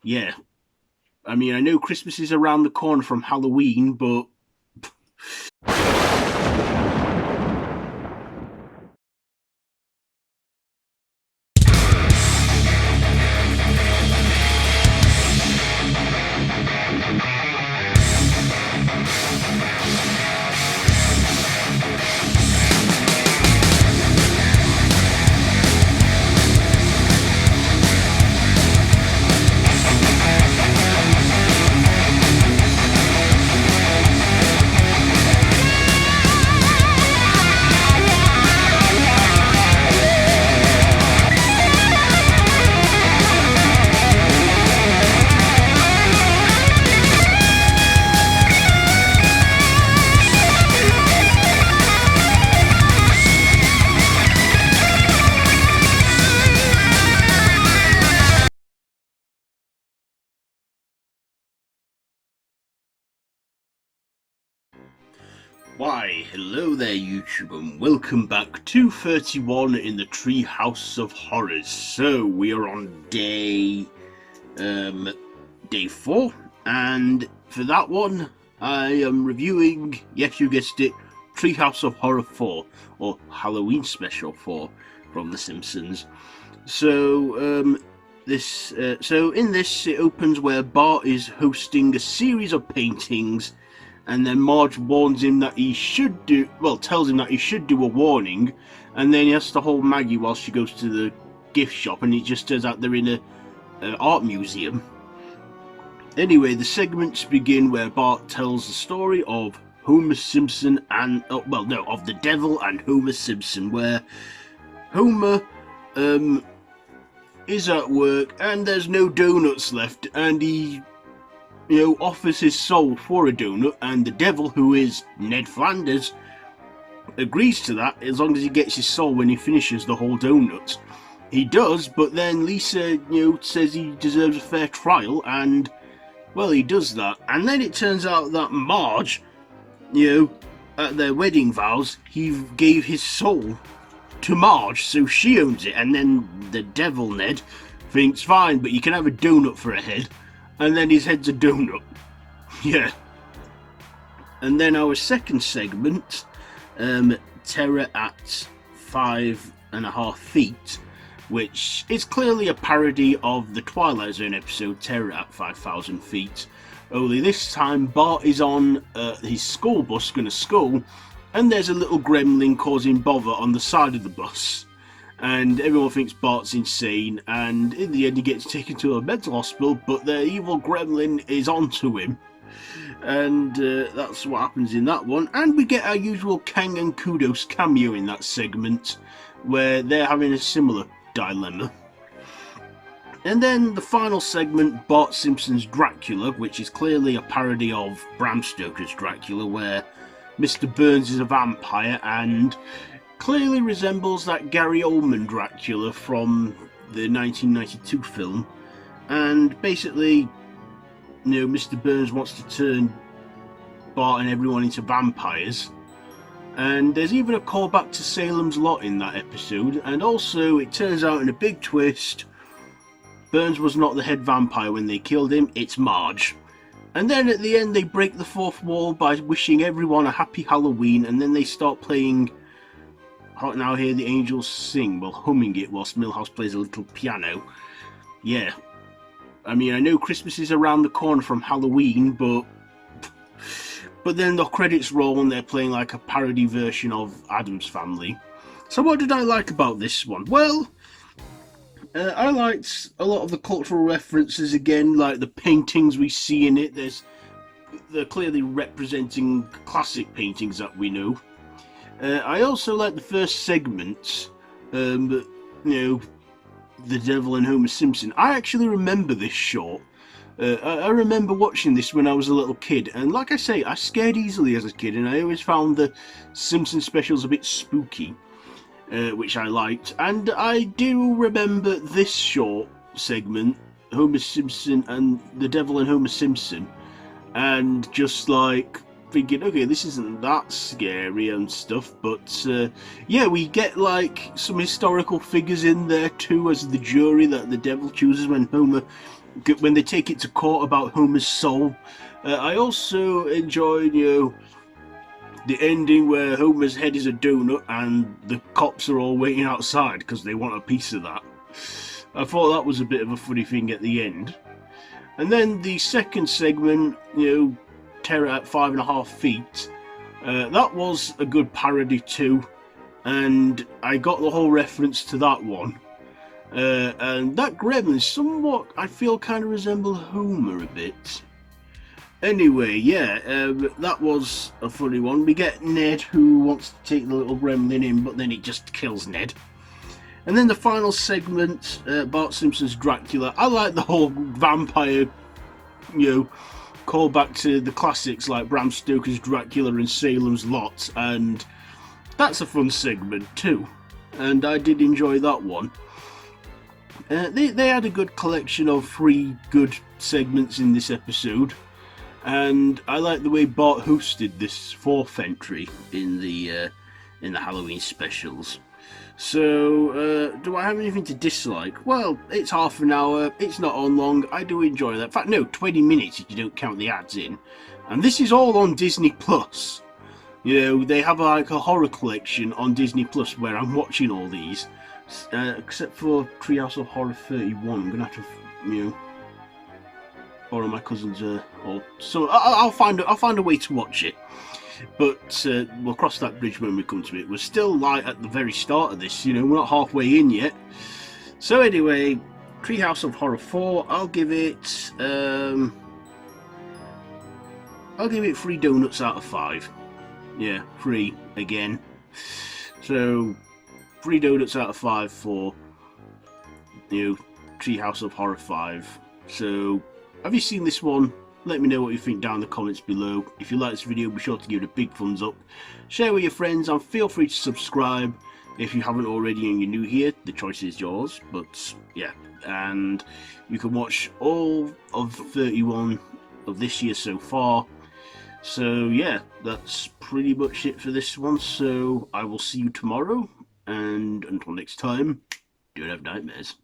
Yeah. I mean, I know Christmas is around the corner from Halloween, but why, hello there, YouTube, and welcome back to 31 in the Treehouse of Horrors. So we are on day 4, and for that one, I am reviewing, yes, you guessed it, Treehouse of Horror 4, or Halloween Special 4 from The Simpsons. So so in this, it opens where Bart is hosting a series of paintings, and then Marge warns him that he should do, well, tells him that he should do a warning, and then he has to hold Maggie while she goes to the gift shop, and it just turns out they're in a art museum. Anyway, the segments begin where Bart tells the story of Homer Simpson and, of the devil and Homer Simpson, where Homer is at work and there's no donuts left, and he offers his soul for a donut, and the devil, who is Ned Flanders, agrees to that as long as he gets his soul when he finishes the whole donut. He does, but then Lisa, says he deserves a fair trial, and, well, he does that. And then it turns out that Marge, at their wedding vows, he gave his soul to Marge, so she owns it, and then the devil, Ned, thinks, fine, but you can have a donut for a head. And then his head's a donut. Yeah. And then our second segment, Terror at 5.5 feet, which is clearly a parody of the Twilight Zone episode Terror at 5,000 feet. Only this time Bart is on his school bus going to school, and there's a little gremlin causing bother on the side of the bus. And everyone thinks Bart's insane, and in the end he gets taken to a mental hospital, but the evil gremlin is onto him. And that's what happens in that one. And we get our usual Kang and Kudos cameo in that segment, where they're having a similar dilemma. And then the final segment, Bart Simpson's Dracula, which is clearly a parody of Bram Stoker's Dracula, where Mr. Burns is a vampire and clearly resembles that Gary Oldman Dracula from the 1992 film. And basically, Mr. Burns wants to turn Bart and everyone into vampires. And there's even a callback to Salem's Lot in that episode. And also, it turns out in a big twist, Burns was not the head vampire when they killed him, it's Marge. And then at the end, they break the fourth wall by wishing everyone a happy Halloween, and then they start playing Now Hear the Angels Sing, while humming it whilst Milhouse plays a little piano. Yeah. I mean, I know Christmas is around the corner from Halloween, but then the credits roll and they're playing like a parody version of Addams Family. So what did I like about this one? Well, I liked a lot of the cultural references again, like the paintings we see in it. They're clearly representing classic paintings that we know. I also like the first segment, the Devil and Homer Simpson. I actually remember this short. I remember watching this when I was a little kid, and like I say, I scared easily as a kid, and I always found the Simpson specials a bit spooky, which I liked. And I do remember this short segment, Homer Simpson and the Devil and Homer Simpson, and just like thinking, okay, this isn't that scary and stuff, but yeah, we get like some historical figures in there too as the jury that the devil chooses when Homer when they take it to court about Homer's soul. I also enjoyed, the ending where Homer's head is a donut and the cops are all waiting outside because they want a piece of that. I thought that was a bit of a funny thing at the end. And then the second segment, Terror at 5.5 feet, that was a good parody too, and I got the whole reference to that one. And that gremlin somewhat, I feel, kind of resembled Homer a bit. Anyway, that was a funny one. We get Ned, who wants to take the little gremlin in, but then it just kills Ned. And then the final segment, Bart Simpson's Dracula. I like the whole vampire, call back to the classics like Bram Stoker's Dracula and Salem's Lot, and that's a fun segment too. And I did enjoy that one. They had a good collection of 3 good segments in this episode, and I like the way Bart hosted this 4th entry in the Halloween specials. So, do I have anything to dislike? Well, it's half an hour, it's not on long, I do enjoy that. In fact, no, 20 minutes if you don't count the ads in. And this is all on Disney Plus. They have like a horror collection on Disney Plus where I'm watching all these. Except for Treehouse of Horror 31, I'm gonna have to, borrow my cousin's, so I'll find a way to watch it. But we'll cross that bridge when we come to it. We're still like at the very start of this, we're not halfway in yet. So anyway, Treehouse of Horror 4, I'll give it 3 donuts out of 5. Yeah, 3 again. So 3 donuts out of 5 for Treehouse of Horror 5. So have you seen this one? Let me know what you think down in the comments below. If you like this video, be sure to give it a big thumbs up. Share with your friends and feel free to subscribe if you haven't already and you're new here. The choice is yours, but yeah. And you can watch all of 31 of this year so far. So yeah, that's pretty much it for this one. So I will see you tomorrow, and until next time, don't have nightmares.